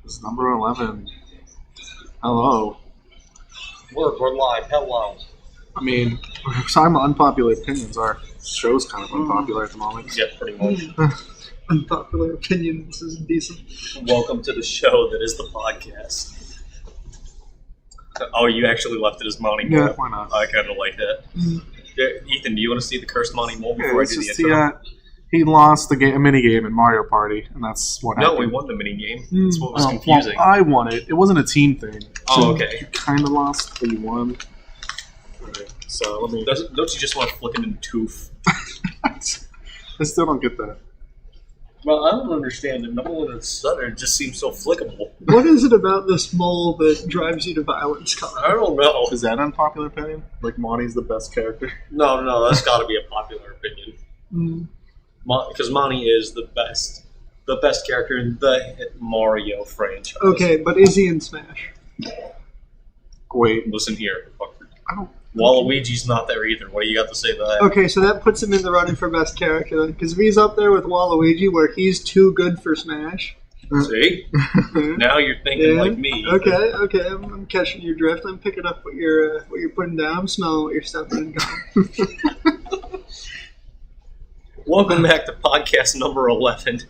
It's number 11. Hello. We're live. Hello. I mean, we're talking about unpopular opinions. Our show's kind of unpopular at the moment. Yeah, pretty much. Unpopular opinion. This is decent. Welcome to the show that is the podcast. Oh, you actually left it as Monty Mole. Yeah, why not? I kind of like that. Yeah, Ethan, do you want to see the cursed Monty Mole before Yeah, I it's do the just intro? he lost a mini game in Mario Party, and that's what No, happened. we won the mini game. That's what was Oh, confusing. Well, I won it. It wasn't a team thing. Oh, okay. You kind of lost, but you won. Alright, so let me... Don't you just want to flick him in tooth? I still don't get that. Well, I don't understand it. Number one, it's Sutter just seems so flickable. What is it about this mole that drives you to violence, Kyle? I don't know. Is that an unpopular opinion? Like, Monty's the best character? No, that's got to be a popular opinion. Because Monty is the best character in the Mario franchise. Okay, but is he in Smash? Wait, Listen here. I don't... Waluigi's not there either. What do you got to say to that? Okay, so that puts him in the running for best character then, because if he's up there with Waluigi, where he's too good for Smash. See? Now you're thinking Yeah. like me. Okay, I'm catching your drift. I'm picking up what you're putting down. I'm smelling what you're stepping in. Welcome back to podcast number 11,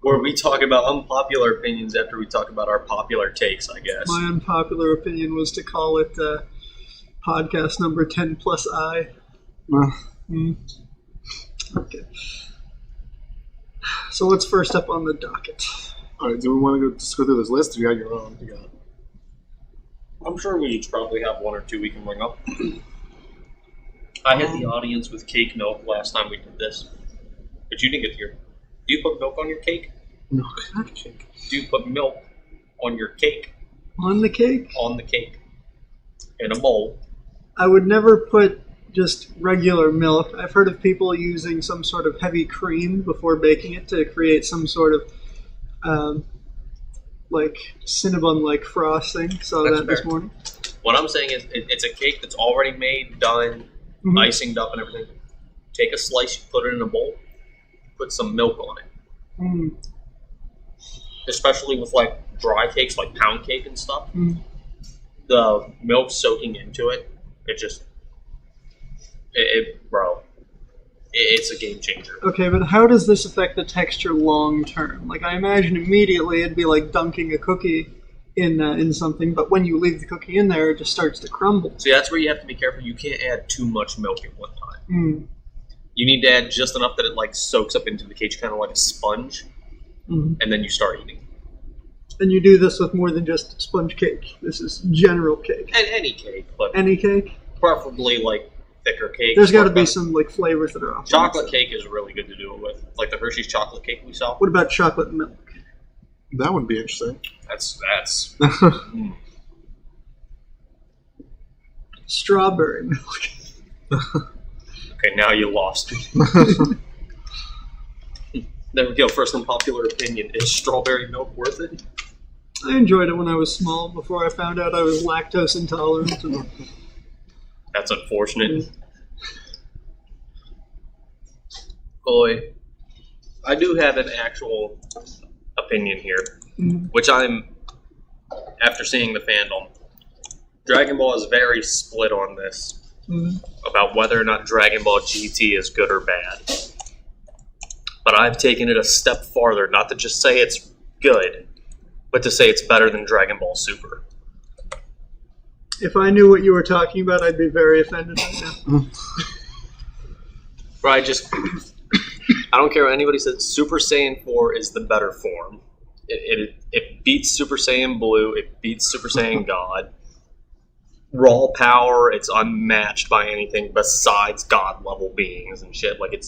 where we talk about unpopular opinions after we talk about our popular takes, I guess. My unpopular opinion was to call it podcast number 10 plus I. Okay. So what's first up on the docket? Alright, do we want to just go through this list, or you got your own? You got it. I'm sure we each probably have one or two we can bring up. I had the audience with cake milk last time we did this, but you didn't get your... Do you put milk on your cake? No, not cake. Do you put milk on your cake? On the cake? On the cake. In a bowl. I would never put just regular milk. I've heard of people using some sort of heavy cream before baking it to create some sort of like Cinnabon-like frosting. Saw That's that this fair. morning. What I'm saying is, it's a cake that's already made, done, icinged up and everything. Take a slice, you put it in a bowl, put some milk on it. Especially with like dry cakes, like pound cake and stuff. The milk soaking into it, it's a game changer. Okay, but how does this affect the texture long term? Like, I imagine immediately it'd be like dunking a cookie in something, but when you leave the cookie in there, it just starts to crumble. See, that's where you have to be careful. You can't add too much milk at one time. Mm. You need to add just enough that it like soaks up into the cake, kind of like a sponge, and then you start eating. And you do this with more than just sponge cake. This is general cake. And any cake, but Any cake? preferably like thicker cake. There's got to be some like flavors that are off. Chocolate cake is really good to do it with, like the Hershey's chocolate cake we saw. What about chocolate milk? That would be interesting. That's Strawberry milk. okay. Now you lost me. There we go. First unpopular opinion: is strawberry milk worth it? I enjoyed it when I was small. Before I found out I was lactose intolerant. And That's unfortunate. Boy, I do have an actual opinion here, which I'm, after seeing the fandom, Dragon Ball is very split on this, about whether or not Dragon Ball GT is good or bad. But I've taken it a step farther, not to just say it's good, but to say it's better than Dragon Ball Super. if I knew what you were talking about, I'd be very offended right now. Right, I don't care what anybody says, Super Saiyan 4 is the better form. It beats Super Saiyan Blue, it beats Super Saiyan God. Raw power, it's unmatched by anything besides God level beings and shit. Like, it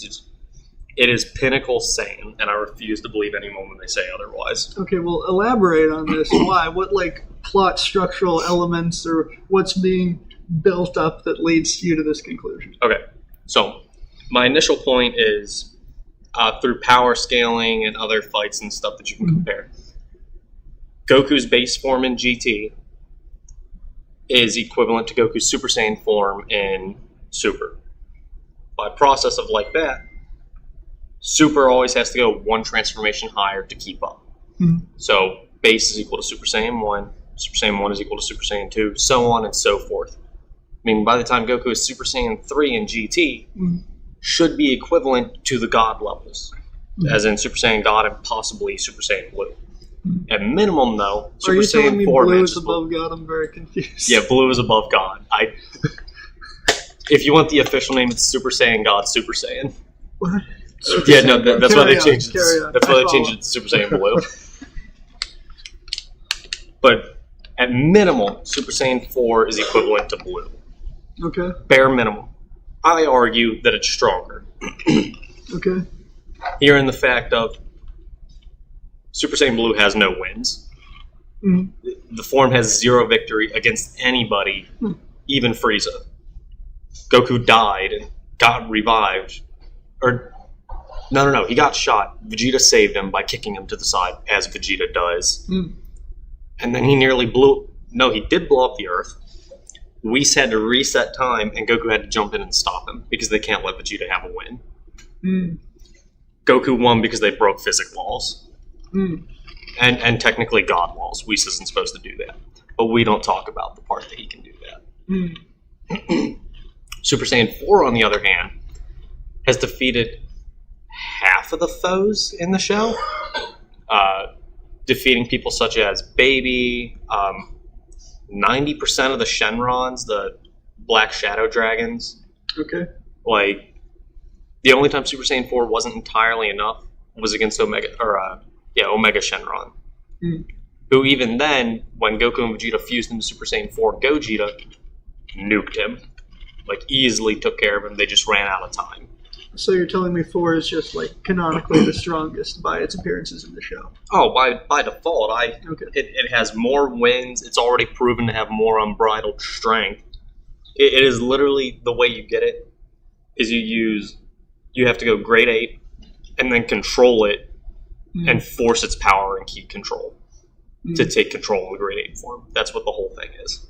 is pinnacle Saiyan, and I refuse to believe anyone when they say otherwise. Okay, well, elaborate on this. Why? What, like, plot structural elements or what's being built up that leads you to this conclusion? Okay, so my initial point is through power scaling and other fights and stuff that you can compare. Goku's base form in GT is equivalent to Goku's Super Saiyan form in Super. By process of like that, Super always has to go one transformation higher to keep up. So base is equal to Super Saiyan 1, Super Saiyan 1 is equal to Super Saiyan 2, so on and so forth. I mean, by the time Goku is Super Saiyan 3 in GT, should be equivalent to the God levels, as in Super Saiyan God and possibly Super Saiyan Blue. At minimum, though, Super Are you Saiyan telling me 4 Blue is matches above God? I'm very confused. Yeah, Blue is above God. If you want the official name, it's Super Saiyan God Super Saiyan. What? Yeah, no, that's why they changed it. Carry on. That's why they changed it to Super Saiyan Blue. But at minimum, Super Saiyan 4 is equivalent to Blue. Okay. Bare minimum. I argue that it's stronger. Okay. Here in the fact of Super Saiyan Blue has no wins. The form has 0 victory against anybody, even Frieza. Goku died and got revived. Or, no, he got shot. Vegeta saved him by kicking him to the side, as Vegeta does. And then he nearly he did blow up the Earth. Whis had to reset time, and Goku had to jump in and stop him, because they can't let Vegeta have a win. Goku won because they broke physics laws. And technically God laws. Whis isn't supposed to do that. But we don't talk about the part that he can do that. Super Saiyan 4, on the other hand, has defeated half of the foes in the show. Defeating people such as Baby, 90% of the Shenrons, the Black Shadow Dragons. Okay. Like, the only time Super Saiyan 4 wasn't entirely enough was against Omega Shenron. Who even then, when Goku and Vegeta fused into Super Saiyan 4 Gogeta, nuked him. Like, easily took care of him. They just ran out of time. So you're telling me 4 is just, like, canonically the strongest by its appearances in the show? Oh, by default, Okay. It has more wins. It's already proven to have more unbridled strength. It is literally the way you get it. Is you have to go grade 8 and then control it and force its power and keep control to take control of the grade 8 form. That's what the whole thing is.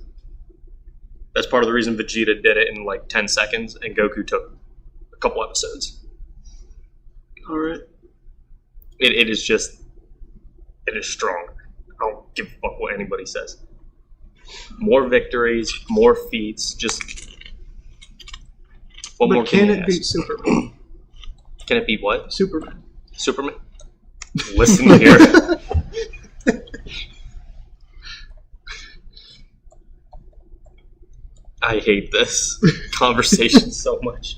That's part of the reason Vegeta did it in like 10 seconds and Goku took a couple episodes. Alright. It is stronger. I don't give a fuck what anybody says. More victories, more feats, just... What But more can you it ask? beat Superman? Can it beat what? Superman. Superman? Listen here. I hate this conversation so much.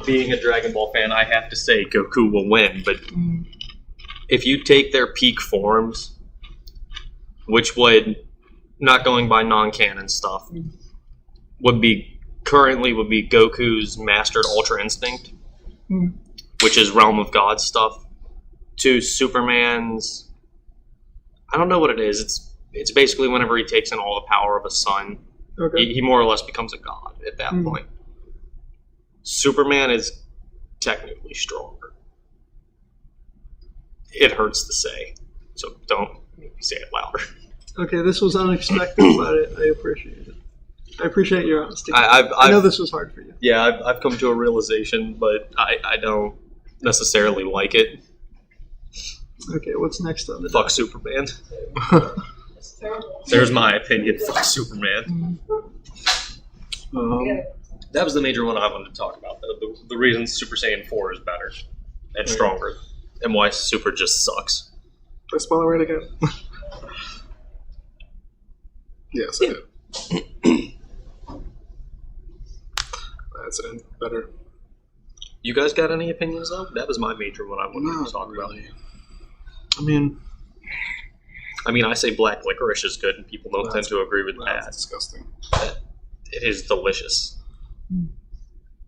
Being a Dragon Ball fan, I have to say Goku will win, but if you take their peak forms, which would, not going by non-canon stuff, would be Goku's mastered Ultra Instinct, which is Realm of God stuff, to Superman's, I don't know what it is. It's basically whenever he takes in all the power of a sun, he more or less becomes a god at that point. Superman is technically stronger. It hurts to say, so don't make me say it louder. Okay, this was unexpected, but I appreciate it. I appreciate your honesty. I know this was hard for you. Yeah, I've come to a realization, but I don't necessarily like it. Okay, what's next on the Fuck Superman. There's my opinion. Fuck Superman. That was the major one I wanted to talk about. The reason Super Saiyan 4 is better and stronger, and why Super just sucks. Did I spell it right again? Yes, I did. That's it. Better. You guys got any opinions though? That was my major one I wanted to talk about. I mean, I say black licorice is good, and people don't tend to agree with that. That's disgusting. It is delicious.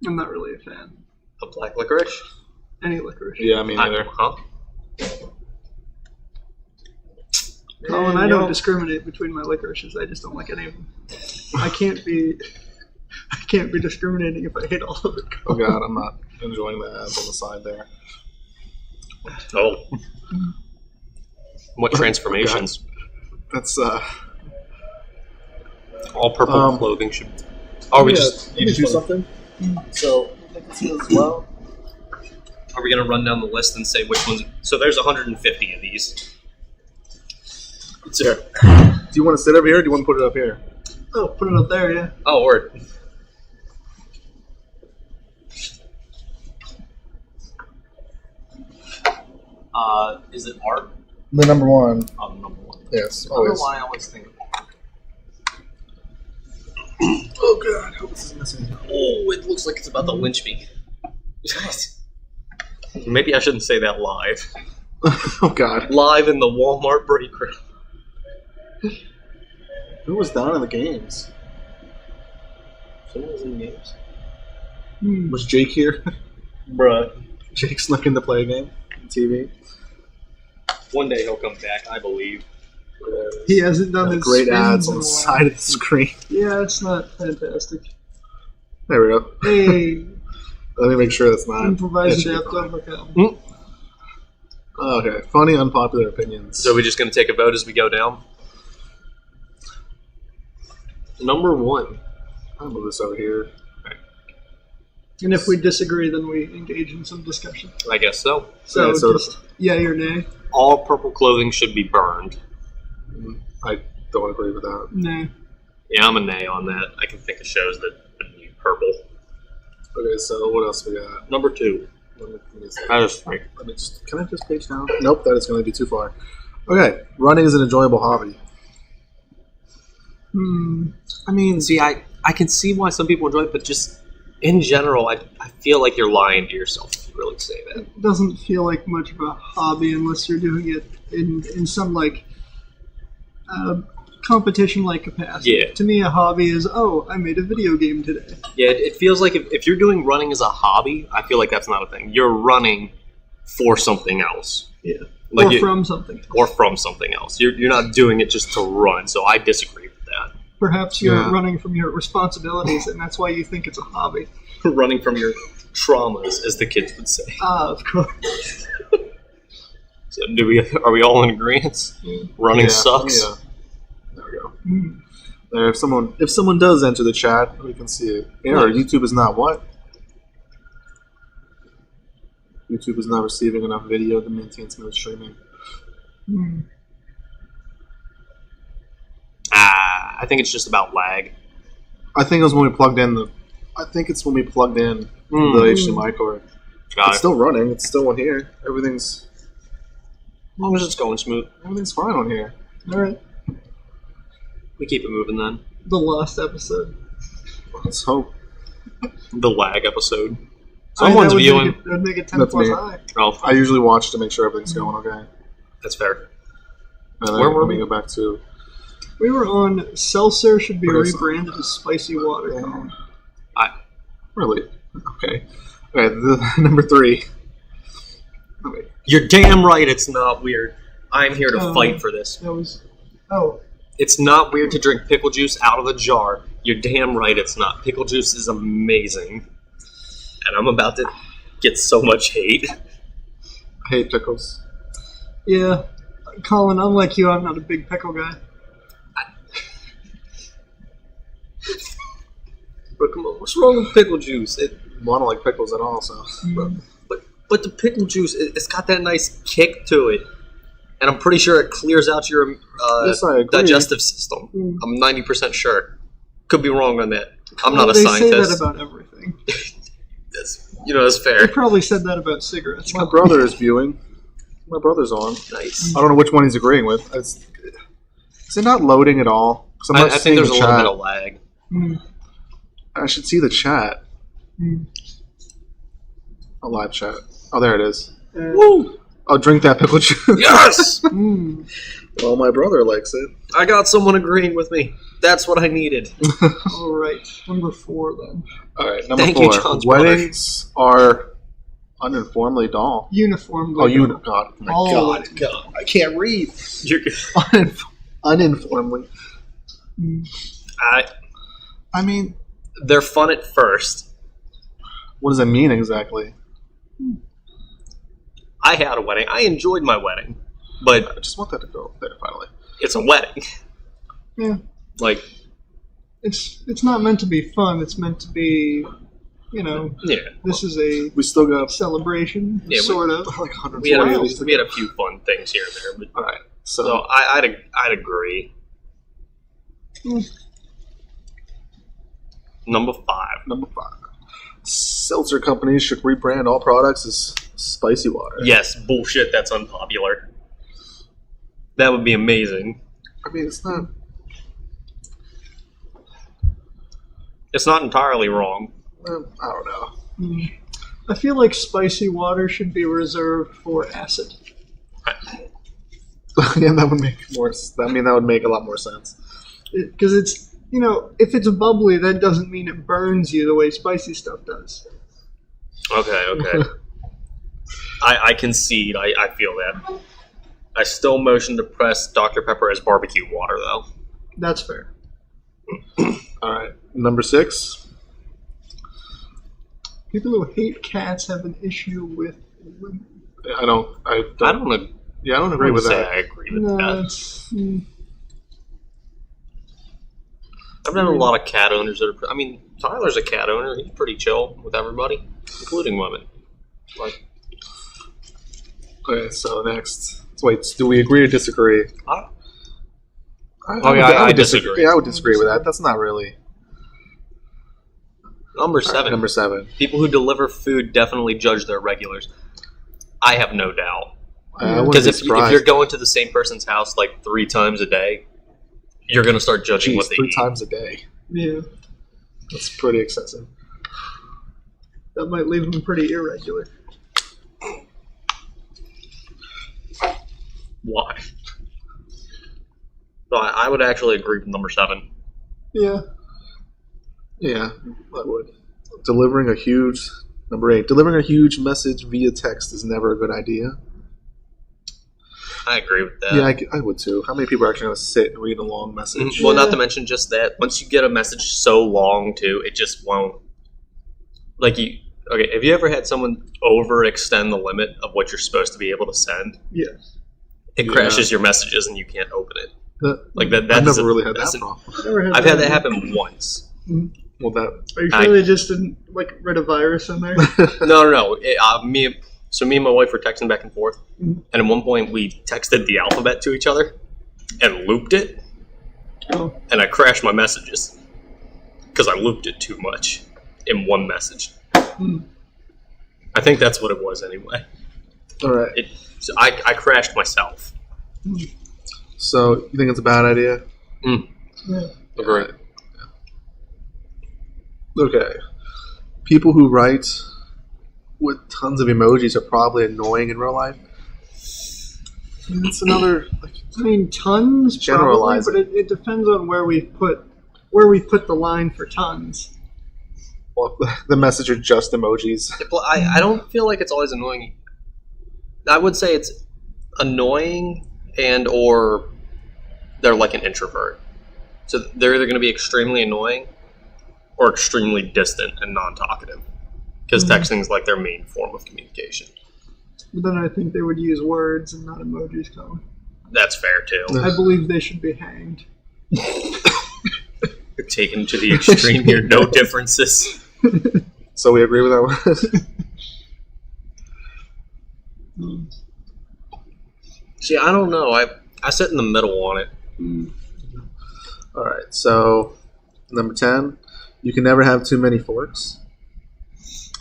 I'm not really a fan. Of black licorice? Any licorice. Yeah, me neither. Colin, I don't discriminate between my licorices. I just don't like any of them. I can't be discriminating if I hate all of it. Oh god, I'm not enjoying the ads on the side there. Oh. What transformations? That's all purple clothing should. Are we just? You do something. So as well. Are we gonna run down the list and say which ones? So there's 150 of these. Sure. Do you want to sit over here or do you want to put it up here? Oh, put it up there, yeah. Oh, word. Is it art? The number one. Oh, number one. Yes, I don't know always. why I always think. Oh god, I hope this is missing. Oh, it looks like it's about to lynch me. Maybe I shouldn't say that live. Oh god. Live in the Walmart break room. Who was down in the games? Someone was in games. Was Jake here? Bruh. Jake snuck in to play a game on TV. One day he'll come back, I believe. He hasn't done his Great spins ads in on a the while. side of the screen. Yeah, it's not fantastic. There we go. Hey, Let me make sure that's not. improvise that should be adaptive. fine. Okay, funny unpopular opinions. So we're just going to take a vote as we go down? Number one. I'll move this over here. And if we disagree, then we engage in some discussion. I guess so. So, Yeah, so- just yay or nay? All purple clothing should be burned. I don't agree with that. Nay. Yeah, I'm a nay on that. I can think of shows that would be purple. Okay, so what else we got? Number two. Let me see. I just think. Let me just. Can I just page down? Nope, that is going to be too far. Okay, running is an enjoyable hobby. I mean, see, I can see why some people enjoy it, but just in general, I feel like you're lying to yourself if you really say that. It doesn't feel like much of a hobby unless you're doing it in some like competition-like capacity. Yeah. To me, a hobby is, oh, I made a video game today. Yeah, it feels like if you're doing running as a hobby, I feel like that's not a thing. You're running for something else. Yeah. Like or you- from something else. Or from something else. You're not doing it just to run, so I disagree with that. Perhaps you're Yeah. running from your responsibilities, and that's why you think it's a hobby. Running from your traumas, as the kids would say. Ah, of course. So are we all in agreement? Running Yeah, sucks. Yeah. There we go. Mm. There, if someone does enter the chat, we can see it. Yeah, our YouTube is not what? YouTube is not receiving enough video to maintain smooth streaming. Mm. I think it's just about lag. I think it was when we plugged in the. I think it's when we plugged in the HDMI cord. Got It's it. still running. It's still on here. Everything's As long as it's going smooth, fine on here. All right. we keep it moving then. The lost episode. Let's hope. The lag episode. That Someone's would viewing. That would make it 10 That's plus me. high. Oh, I usually watch to make sure everything's going okay. that's fair. And then Where were let me we? go back to. We were on Seltzer should be Okay, so- rebranded as Spicy Water. Really? Okay. Okay, number 3. Okay. You're damn right it's not weird. I'm here to Oh. fight for this. That was. Oh. It's not weird to drink pickle juice out of a jar. You're damn right it's not. Pickle juice is amazing. And I'm about to get so much hate. I hate pickles. Yeah. Colin, unlike you, I'm not a big pickle guy. But come on, what's wrong with pickle juice? I don't like pickles at all, so. But the pickle juice, it's got that nice kick to it. And I'm pretty sure it clears out your Yes, I agree. digestive system. Mm. I'm 90% sure. Could be wrong on that. I'm not a They scientist. say that about everything. That's They fair. probably said that about cigarettes. My brother is viewing. My brother's on. Nice. I don't know which one he's agreeing with. Is it not loading at all? 'Cause I'm I not think seeing there's a the little chat. bit of lag. Mm. I should see the chat. Mm. A live chat. Oh, there it is. Woo! I'll drink that pickle juice. Yes! Mm. Well, my brother likes it. I got someone agreeing with me. That's what I needed. All right. Number 4 then. All right, number Thank 4. you, John's brother. Weddings are uninformedly dull. Uniformly. Oh, you done. God, my All God, weddings. God, I can't read. You're, Uninformedly. Mm. I mean, they're fun at first. what does that mean exactly? I had a wedding. I enjoyed my wedding. But I just want that to go there finally. it's a wedding. Yeah. Like, It's not meant to be fun. It's meant to be, yeah. this is a We still got celebration, Yeah, sort of. like 140 We had, of these to we had go. a few fun things here and there. But All right. So I'd agree. Number 5. Number 5. Seltzer companies should rebrand all products as spicy water. Yes, bullshit. That's unpopular. That would be amazing. I mean, it's not. It's not entirely wrong. I don't know. I feel like spicy water should be reserved for acid. Yeah, that would make more. I mean, that would make a lot more sense. Because it's, if it's bubbly, that doesn't mean it burns you the way spicy stuff does. Okay. I concede. I feel that. I still motion to press Dr. Pepper as barbecue water, though. That's fair. All right, number 6. People who hate cats have an issue with women. I don't agree with that. I agree with No, that. it's... I've known a lot of cat owners that are. I mean, Tyler's a cat owner. He's pretty chill with everybody, including women. Like, Okay, so next. So wait, do we agree or disagree? I disagree. Yeah, I would disagree with that. That's not really. Number 7. Number 7. People who deliver food definitely judge their regulars. I have no doubt. I wouldn't Because be if surprised. you're going to the same person's house like 3 times a day, you're going to start judging what they 3 eat. times a day. Yeah, That's pretty excessive. that might leave them pretty irregular. Why? So I would actually agree with number 7. Yeah. Yeah, I would. Number 8. Delivering a huge message via text is never a good idea. I agree with that. Yeah, I would too. How many people are actually going to sit and read a long message? Well, not to mention just that. Once you get a message so long, too, it just won't. Okay, have you ever had someone overextend the limit of what you're supposed to be able to send? Yeah. It crashes your messages and you can't open it. Like that. I've never really had that problem. I've had that happen once. Well, that. Are you sure they just didn't read a virus in there? No. Me and my wife were texting back and forth, and at one point we texted the alphabet to each other and looped it, and I crashed my messages because I looped it too much in one message. I think that's what it was anyway. All right. So I crashed myself. So you think it's a bad idea? Yeah. Agree. Okay. People who write with tons of emojis are probably annoying in real life. It's another. Tons, Generalize probably, but it depends on where we put the line for tons. Well, the message are just emojis. Well, I don't feel like it's always annoying. I would say it's annoying or they're like an introvert. So they're either going to be extremely annoying or extremely distant and non-talkative. Because texting is like their main form of communication. But then I think they would use words and not emojis, Colin. That's fair, too. I believe they should be hanged. Taken to the extreme here, no differences. So we agree with that one? See, I don't know. I sit in the middle on it. All right, so number 10, you can never have too many forks.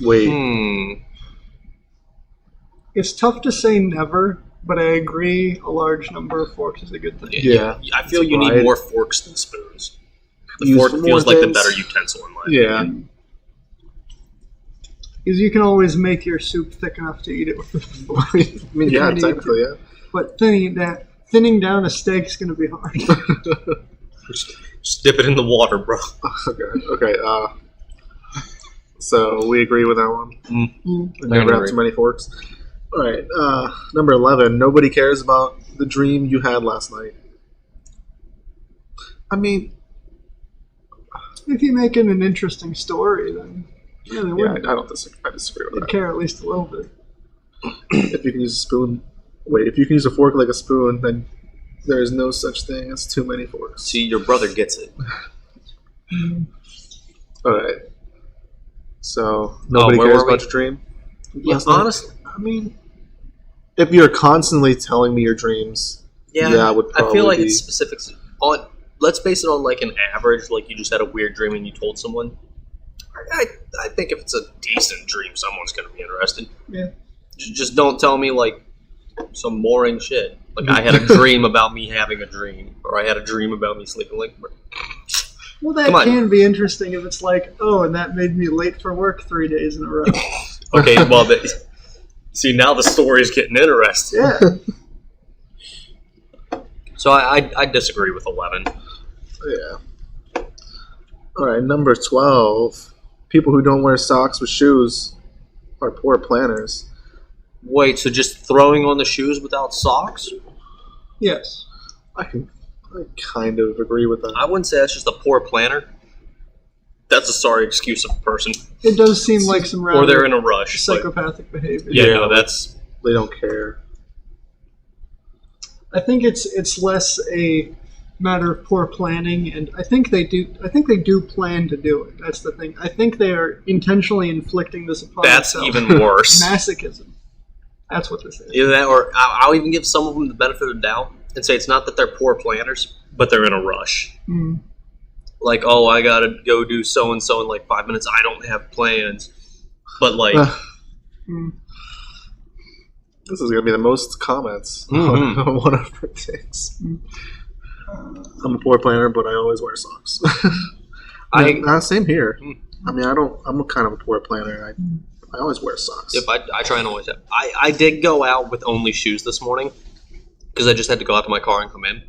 Wait. It's tough to say never, but I agree a large number of forks is a good thing. Yeah. I feel you need more forks than spoons. The Use fork more feels like the things. better utensil in my Yeah. opinion. Because you can always make your soup thick enough to eat it with the fork. I mean, If yeah, you need technically, to. yeah. But thinning down a steak's going to be hard. Just dip it in the water, bro. Okay. So we agree with that one. Never have too many forks. All right. Number 11. Nobody cares about the dream you had last night. I mean, If you make it an interesting story, then they yeah, wouldn't. I disagree with They'd that. care at least a little bit. If you can use a spoon, if you can use a fork like a spoon, then there is no such thing as too many forks. See, your brother gets it. All right. So nobody where cares were we? about your dream. Yeah, Last night? honestly, I mean, if you're constantly telling me your dreams, Yeah, I would I feel like probably it's specific on. Let's base it on like an average. Like you just had a weird dream and you told someone. I think if it's a decent dream, someone's going to be interested. Yeah. Just don't tell me like some boring shit. Like I had a dream about me having a dream, or I had a dream about me sleeping. Like, Well, that can be interesting if it's like, oh, and that made me late for work 3 days in a row. okay, well, see now the story's getting interesting. Yeah. So I disagree with 11. Yeah. All right, number 12. People who don't wear socks with shoes are poor planners. Wait, so just throwing on the shoes without socks? Yes. I kind of agree with that. I wouldn't say that's just a poor planner. That's a sorry excuse of a person. It does seem like some rather Or they're in a rush. psychopathic behavior. Yeah, no, that's... They don't care. I think it's less a matter of poor planning, and I think they do plan to do it. That's the thing. I think they are intentionally inflicting this upon That's themselves. even worse. Masochism. That's what this is. Either that, or I'll even give some of them the benefit of the doubt and say it's not that they're poor planners, but they're in a rush. Mm. Like, oh, I gotta go do so and so in like 5 minutes. I don't have plans, but like, This is going to be the most comments Mhm. on one of our things. I'm a poor planner, but I always wear socks. Same here. I mean, I'm kind of a poor planner. I always wear socks. Yep, I try and always have. I did go out with only shoes this morning because I just had to go out to my car and come in,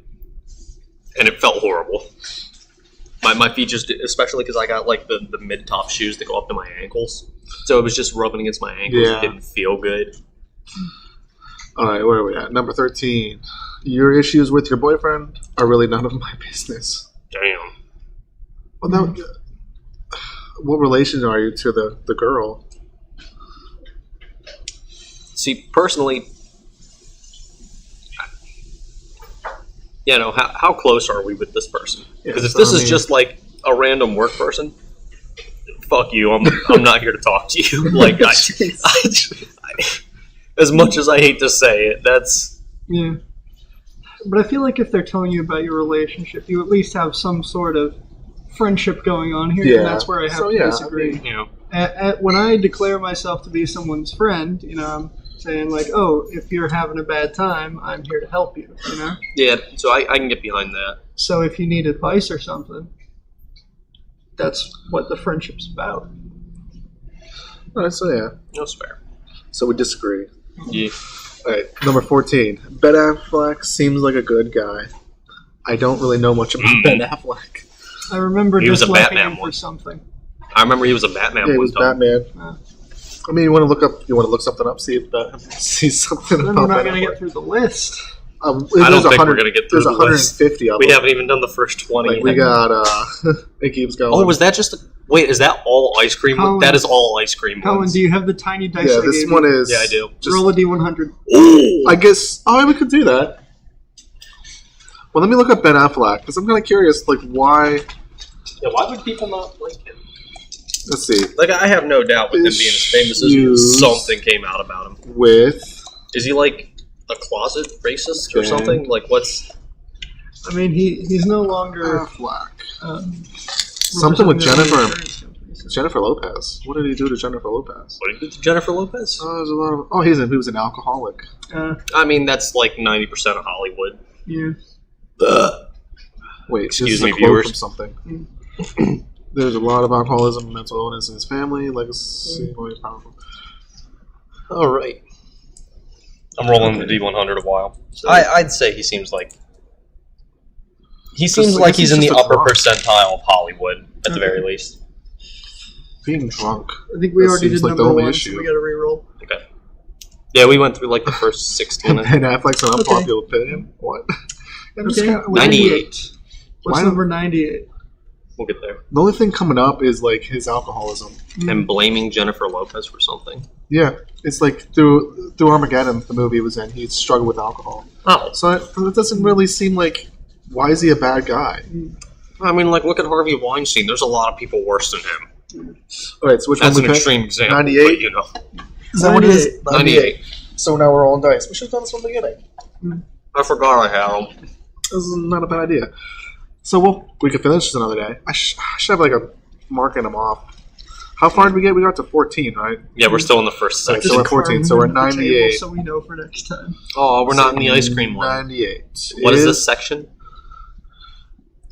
and it felt horrible. My feet just, especially because I got like the mid top shoes that go up to my ankles, so it was just rubbing against my ankles. Yeah. It didn't feel good. All right, where are we at? Number 13. Your issues with your boyfriend are really none of my business. Damn. Well, now, what relation are you to the girl? See, personally, you know, how close are we with this person? Because if this is just like a random work person, fuck you. I'm not here to talk to you. Like, as much as I hate to say it, that's... Yeah. But I feel like if they're telling you about your relationship, you at least have some sort of friendship going on here, and that's where I have to disagree. You know. When I declare myself to be someone's friend, you know, I'm saying like, oh, if you're having a bad time, I'm here to help you, you know? Yeah, so I can get behind that. So if you need advice or something, that's what the friendship's about. All right, so yeah. That's fair. So we disagree. Yeah. All right, number 14. Ben Affleck seems like a good guy. I don't really know much about Ben Affleck. I remember He was a disliking Batman him for one. something. I remember he was a Batman Yeah, he one was time. Batman. I mean, you want to look something up, see something Then about we're not Ben going to Affleck. get through the list. I don't think we're going to get through There's the list. 150 of them. We haven't even done the first 20 Like, yet. we got, it keeps going. Oh, was that just... Wait, is that all ice cream? Colin- That is all ice cream Colin, ones. do you have the tiny dice? Yeah, I this gave one you? is... Yeah, I do. Just, Roll a d100. Oh! I guess... Oh, we could do that. Well, let me look up Ben Affleck, because I'm kind of curious, like, why... Yeah, why would people not like him? Let's see. Like, I have no doubt with him being as famous as Issues. something came out about him. With... Is he, like, a closet racist or Okay. something? Like, what's... I mean, he's no longer Affleck. something with Jennifer Lopez. What did he do to Jennifer Lopez? What did he do to Jennifer Lopez? There's a lot of... Oh, he was an alcoholic. I mean, that's like 90% of Hollywood. Yeah. Wait, Excuse this is a me, quote viewers. from something. There's a lot of alcoholism and mental illness in his family. Legacy, always powerful. All right. I'm rolling the D100 a while. I'd say he seems like... He seems like he's in the upper percentile of Hollywood, at the very least. Being drunk. I think we That already seems did like the number only one, issue. so we got to re-roll. Okay. Yeah, we went through like the first 16. Ben Affleck's an unpopular opinion. What? I'm just Okay, kinda- 98. What's Why- number 98? We'll get there. The only thing coming up is like his alcoholism. And blaming Jennifer Lopez for something. Yeah, it's like through Armageddon, the movie he was in, he struggled with alcohol. Oh. So it doesn't really seem like, why is he a bad guy? I mean, like, look at Harvey Weinstein. There's a lot of people worse than him. All right, so which That's one an we pick? extreme example. 98? But, you know. Is that what it is? 98. So now we're rolling dice. We should have done this from the beginning. I forgot I had them. This is not a bad idea. So we could finish this another day. I should have like a marking them off. How far did we get? We got to 14, right? Yeah, we're still in the first section. So we're 14, so we're 98. So we know for next time. Oh, we're not in the ice cream one. 98. What is this section?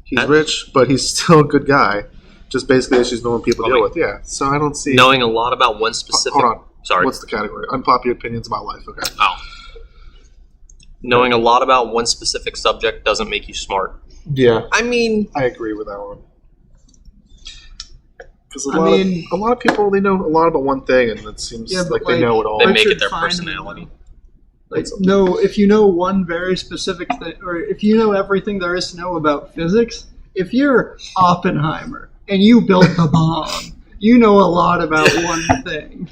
He's rich, but he's still a good guy. Just basically issues normal people deal with. Yeah, so I don't see... Knowing a lot about one specific... Hold on. Sorry. What's the category? Unpopular opinions about life, okay. Oh. Knowing a lot about one specific subject doesn't make you smart. Yeah. I mean... I agree with that one. Because a lot of people, they know a lot about one thing, and it seems like they know it all. They make it their personality. Like, no, if you know one very specific thing, or if you know everything there is to know about physics, if you're Oppenheimer and you built the bomb, you know a lot about one thing.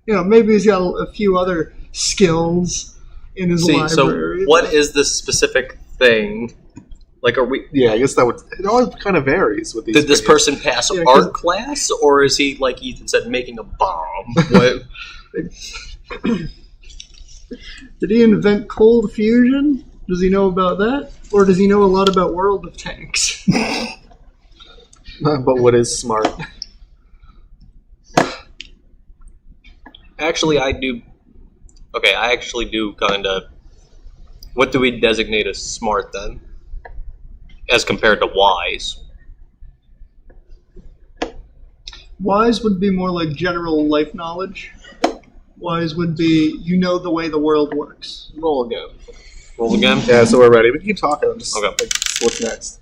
You know, maybe he's got a few other skills in his library. So what is this specific thing? Like, are we? Yeah, I guess that would. It always kind of varies with these. Did this person pass art class, or is he, like Ethan said, making a bomb? What? Did he invent cold fusion? Does he know about that, or does he know a lot about World of Tanks? But what is smart? Actually, I do. Okay, I actually do kind of. What do we designate as smart then? As compared to wise. Wise would be more like general life knowledge. Wise would be, you know the way the world works. Roll again. Roll again? Yeah, so we're ready. We can keep talking. Okay. Like, what's next?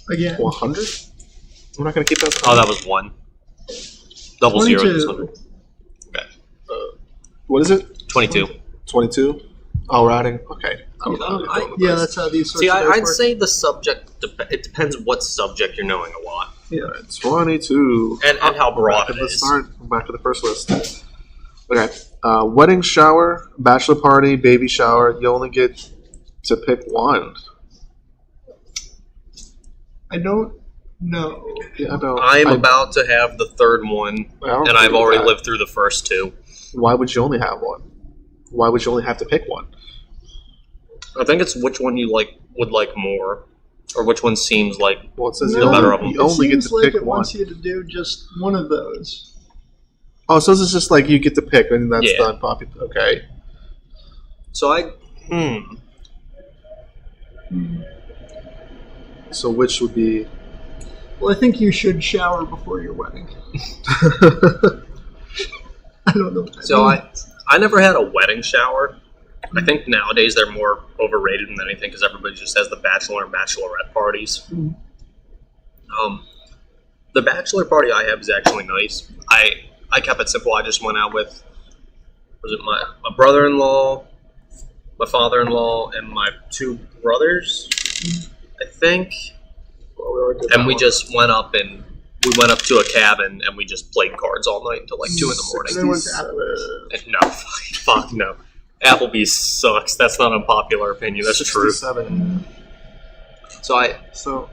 Again. 100? We're not going to keep that. Oh, that was 1. Double 22. 0 is 100. Okay. What is it? 22. 22? Oh, we're adding. Okay. Yeah, that's how these sorts See, of I'd work. say the subject, it depends what subject you're knowing a lot. Yeah. 22. And how broad it Let's is. start back to the first list. Okay. Wedding shower, bachelor party, baby shower. You only get to pick one. I don't know. Yeah, I don't. I'm about to have the third one, and I've already lived through the first 2. Why would you only have one? Why would you only have to pick one? I think it's which one you would like more, or which one seems like Well, it says the better of them. You only get seems to like pick it one. wants you to do just one of those. Oh, so this is just like you get to pick, and that's Yeah. the unpopular. Okay. So So which would be? Well, I think you should shower before your wedding. I don't know. So I never had a wedding shower. I think nowadays they're more overrated than anything because everybody just has the bachelor and bachelorette parties. Mm. The bachelor party I have is actually nice. I kept it simple. I just went out with my brother-in-law, my father-in-law, and my 2 brothers, I think. And we just went up to a cabin and we just played cards all night until like 2 in the morning. They went to Applebee's. No, fuck no. Applebee's sucks. That's not an unpopular opinion. That's true. 67. So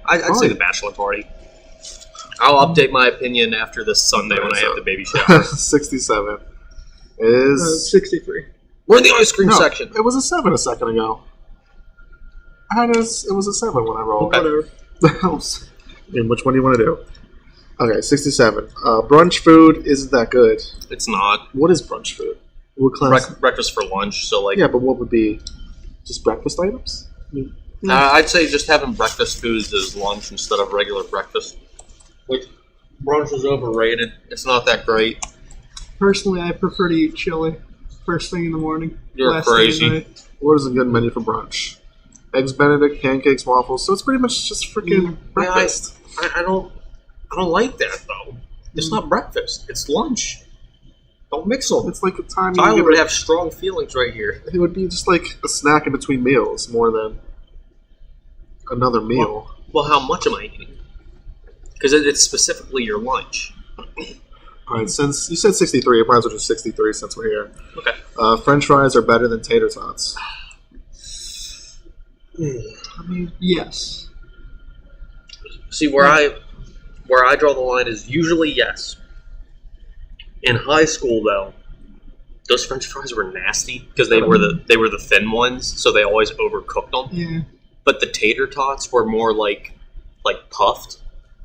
I'd say the bachelor party. I'll update my opinion after this Sunday when I have the baby shower. 67 is 63. We're in the ice cream section. It was a 7 a second ago. It was a 7 when I rolled. Whatever. And which one do you want to do? Okay, 67. Brunch food isn't that good. It's not. What is brunch food? What class? Breakfast for lunch. So like, Yeah, but what would be just breakfast items? I'd say just having breakfast foods as lunch instead of regular breakfast. Which brunch is overrated. It's not that great. Personally, I prefer to eat chili first thing in the morning. You're last thing crazy. at night. What is a good menu for brunch? Eggs Benedict, pancakes, waffles. So it's pretty much just freaking breakfast. I don't like that though. It's not breakfast. It's lunch. Don't mix them. It's like a time Tyler you would have strong feelings right here. It would be just like a snack in between meals more than another meal. Well, how much am I eating? Because it's specifically your lunch. All right, since you said 63, I might as well do 63 since we're here. Okay. French fries are better than tater tots. I mean, yes. See, where I draw the line is usually yes. In high school, though, those French fries were nasty because they were the thin ones, so they always overcooked them. Yeah. But the tater tots were more like puffed,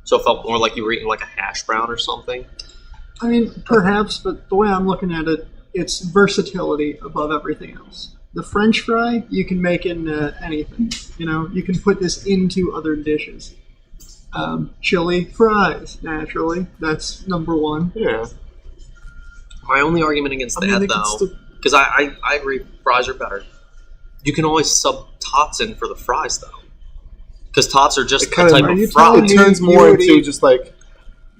so it felt more like you were eating like a hash brown or something. I mean, perhaps, but the way I'm looking at it, it's versatility above everything else. The French fry, you can make into anything. You know, you can put this into other dishes. Chili fries, naturally. That's number one. Yeah. My only argument against that, though, because I agree, fries are better. You can always sub tots in for the fries, though. Because tots are just a type of fry. It turns more into just like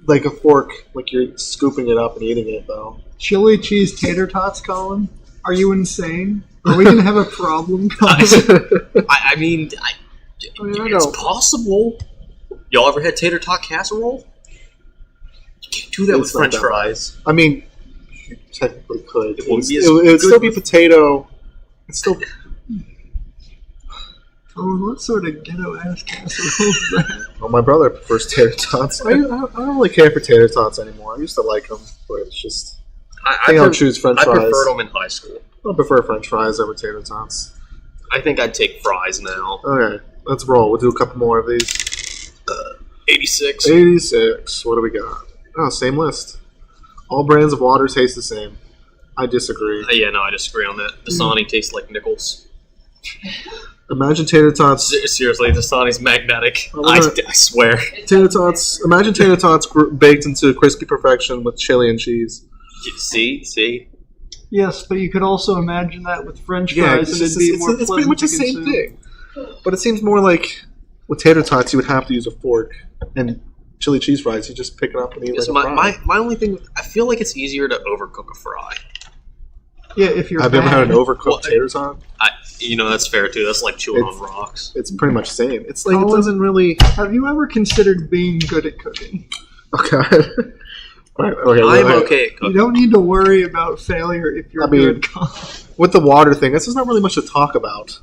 a fork, like you're scooping it up and eating it, though. Chili cheese tater tots, Colin? Are you insane? Are we going to have a problem, Colin? I mean, it's possible. Y'all ever had tater tot casserole? You can't do that with French fries. I mean, you technically could. It would still be potato. It's still... Oh, what sort of ghetto-ass casserole is that? Well, my brother prefers tater tots. I don't really care for tater tots anymore. I used to like them, but it's just... I think I'll choose French fries. I preferred them in high school. I prefer French fries over tater tots. I think I'd take fries now. Okay, let's roll. We'll do a couple more of these. 86. 86. What do we got? Oh, same list. All brands of water taste the same. I disagree. Yeah, no, I disagree on that. Dasani tastes like nickels. Imagine tater tots. Seriously, Dasani's magnetic. I swear. Tater tots. Imagine tater tots baked into crispy perfection with chili and cheese. See? Yes, but you could also imagine that with French fries, and it'd be more pleasant. It's pretty much the same thing. But it seems more like with tater tots, you would have to use a fork, and chili cheese fries, you just pick it up and eat like a fry. My only thing, I feel like it's easier to overcook a fry. Yeah, if you're. Have you ever had an overcooked tater tot? That's fair too. That's like chewing on rocks. It's pretty much the same. It's like it doesn't really. Have you ever considered being good at cooking? Okay. I'm okay at cooking. You don't need to worry about failure if you're good. With the water thing, this is not really much to talk about.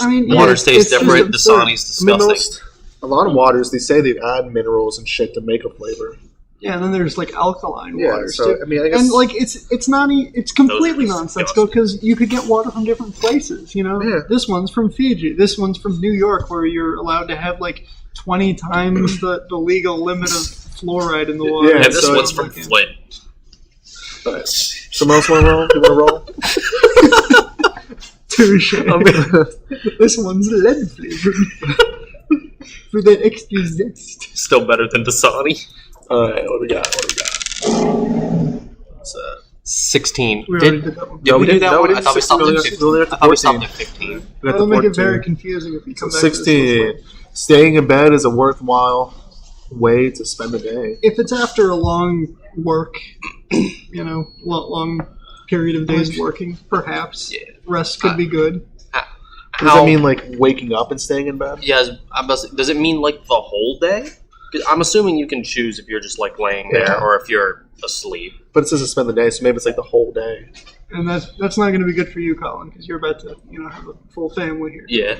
I mean, water tastes different. Dasani's disgusting. A lot of waters, they say they add minerals and shit to make a flavor. Yeah, and then there's like alkaline waters too. I mean, I guess, and like it's completely nonsensical because you could get water from different places. You know, This one's from Fiji. This one's from New York, where you're allowed to have like 20 times the legal limit of fluoride in the water. Yeah, this one's from Flint. Right. Someone else want to roll? You want to roll? Touche. This one's lead flavored for that extra zest. Still better than Dasani. All right, what do we got? What's that? 16. We already did that one. Did we do that no, one? we I thought we stopped at 15. I thought we stopped at 15. That'll make it very confusing if you come back 16. to this. Staying in bed is a worthwhile way to spend the day. If it's after a long work, long period of days working, perhaps rest could be good. Does that mean like waking up and staying in bed? Yeah, does it mean like the whole day? I'm assuming you can choose if you're just like laying there or if you're asleep. But it says to spend the day, so maybe it's like the whole day. And that's not going to be good for you, Colin, because you're about to have a full family here. Yeah,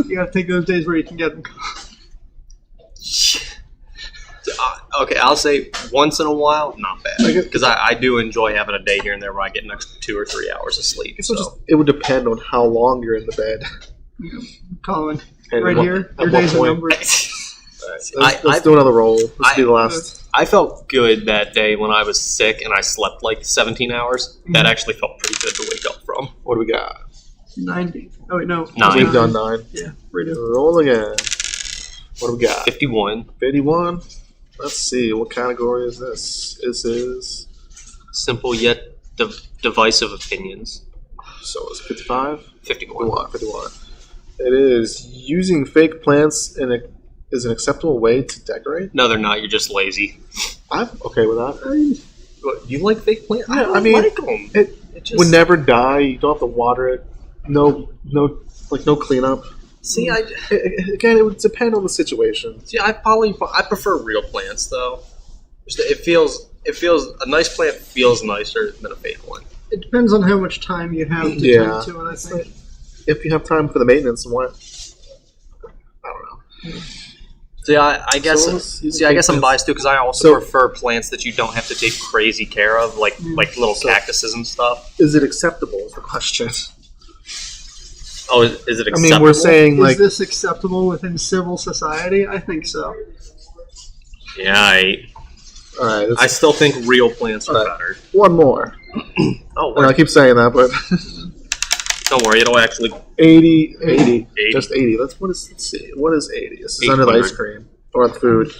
you got to take those days where you can get them. Okay, I'll say once in a while, not bad, because I do enjoy having a day here and there where I get an extra 2 or 3 hours of sleep. It would depend on how long you're in the bed. Colin, here, your days are numbered. Let's do another roll. Let's be the last. I felt good that day when I was sick and I slept like 17 hours. Mm-hmm. That actually felt pretty good to wake up from. What do we got? 90. Oh, wait, no. 9. We've done 9. Yeah, ready. Roll again. What do we got? 51. 51? Let's see. What category is this? This is... Simple yet divisive opinions. So it's 55? 51. 51. It is using fake plants is an acceptable way to decorate? No, they're not. You're just lazy. I'm okay with that. What, you like fake plants? Yeah, I like them. It just would never die. You don't have to water it. No cleanup. See, again, it would depend on the situation. See, I prefer real plants though. It feels a nice plant feels nicer than a fake one. It depends on how much time you have to tend to it. I think if you have time for the maintenance and what, I don't know. So yeah, I guess. I guess I'm biased too because I also prefer plants that you don't have to take crazy care of, like little cactuses and stuff. Is it acceptable? Is the question. Oh, is it acceptable? I mean, we're saying is this acceptable within civil society? I think so. Yeah, all right. I still think real plants are better. One more. Oh, I keep saying that, but don't worry, it'll actually 80. Just 80. Let's see. What is 80? This is under the ice cream or the food.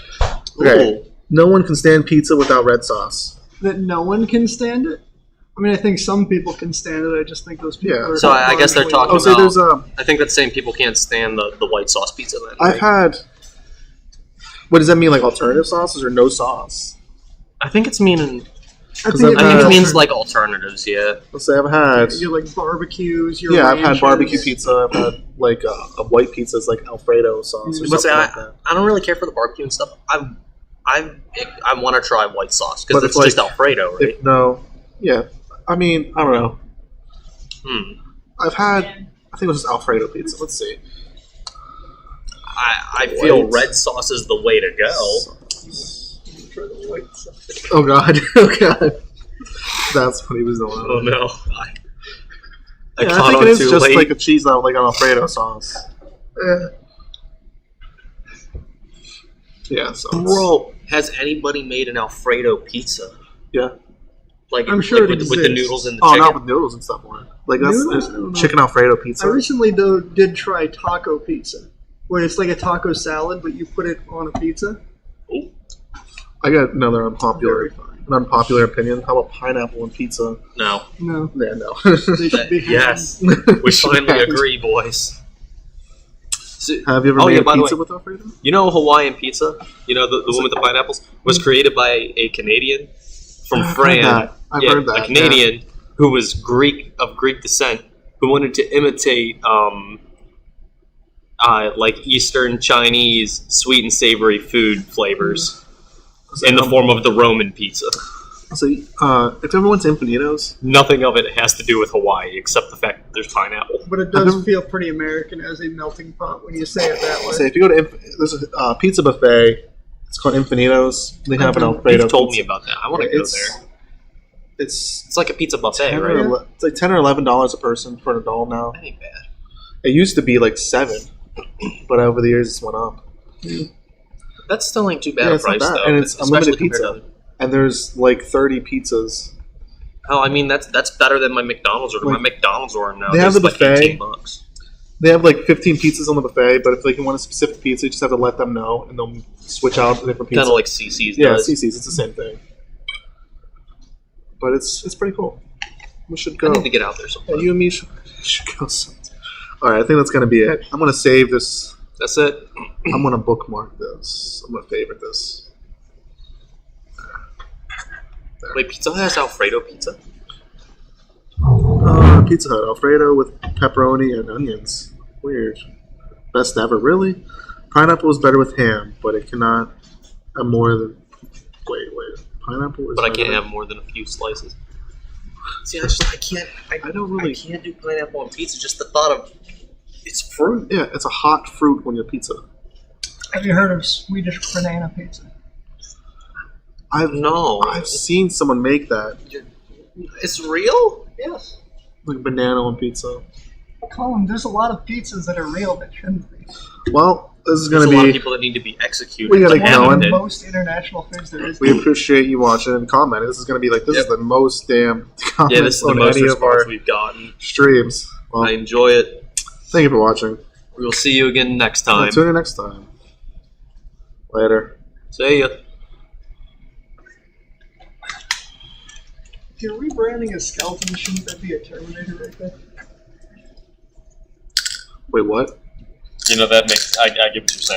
Okay. Ooh. No one can stand pizza without red sauce. That no one can stand it? I mean, I think some people can stand it. I just think those people are... So I guess they're talking about... I think that's saying people can't stand the white sauce pizza then. Right? I've had... What does that mean, like alternative sauces or no sauce? I think it's meaning... I think it means like alternatives, yeah. Let's say I've had... You like barbecues, your I've had barbecue pizza. I've had like a white pizza, it's like Alfredo sauce or something like that. I don't really care for the barbecue and stuff. I want to try white sauce because it's just Alfredo, right? Yeah. I mean, I don't know. I've had, I think it was just Alfredo pizza. Let's see. I feel red sauce is the way to go. Oh god. Oh god. That's what he was doing. Oh no. I think it is just like a cheese like an Alfredo sauce. Yeah, so bro, has anybody made an Alfredo pizza? Yeah. Like, I'm sure with the noodles and the chicken? Oh, not with noodles and stuff on it. Like, that's chicken Alfredo pizza. I recently, though, did try taco pizza, where it's like a taco salad, but you put it on a pizza. Ooh. I got another unpopular opinion. How about pineapple on pizza? No. No. Yeah, no. They should be yes. We finally agree, boys. So, have you ever made a pizza with Alfredo? You know Hawaiian pizza? You know the one with the pineapples? Was created by a Canadian from France. I've heard that. A Canadian who was of Greek descent who wanted to imitate like Eastern Chinese sweet and savory food flavors in the form of the Roman pizza. So, if everyone's Infinitos, nothing of it has to do with Hawaii except the fact that there's pineapple. But it does feel pretty American as a melting pot when you say it that way. So if you go to there's a pizza buffet. It's called Infinitos. They have an Alfredo. You've told me about that. I want to go there. It's like a pizza buffet, right? It's like $10 or $11 a person for an adult now. That ain't bad. It used to be like $7, but over the years it's went up. That still ain't too bad a price, though. And it's unlimited pizza. And there's like 30 pizzas. Oh, I mean that's better than my McDonald's order. My McDonald's order now. They have the buffet. Like $18. They have like 15 pizzas on the buffet, but if like you want a specific pizza, you just have to let them know, and they'll switch out the different pizzas. Kind of like CC's. Yeah, CC's. It's the same thing. But it's pretty cool. We should go. I need to get out there sometime. Yeah, you and me should go sometime. All right, I think that's gonna be it. I'm gonna save this. That's it. I'm gonna bookmark this. I'm gonna favorite this. There. Wait, Pizza Hut has Alfredo pizza? Pizza Hut Alfredo with pepperoni and onions. Weird. Best ever, really? Pineapple is better with ham, but it cannot have more than. Wait. Pineapple is. But I can't have more than a few slices. See, I can't. I can't do pineapple on pizza. Just the thought of it's fruit. Yeah, it's a hot fruit on your pizza. Have you heard of Swedish banana pizza? I've seen someone make that. It's real? Yes. Like banana on pizza. Colin, there's a lot of pizzas that are real that shouldn't be. Well, this is going to be... a lot of people that need to be executed. We got to go in. Most international foods there is. We appreciate you watching and commenting. This is going to be like, this is the most damn comments this is the most any of our we've gotten. Streams. Well, I enjoy it. Thank you for watching. We will see you again next time. Tune in next time. Later. See ya. If you're rebranding a skeleton, shouldn't that be a Terminator right there? Wait, what? You know, that makes... I get what you're saying.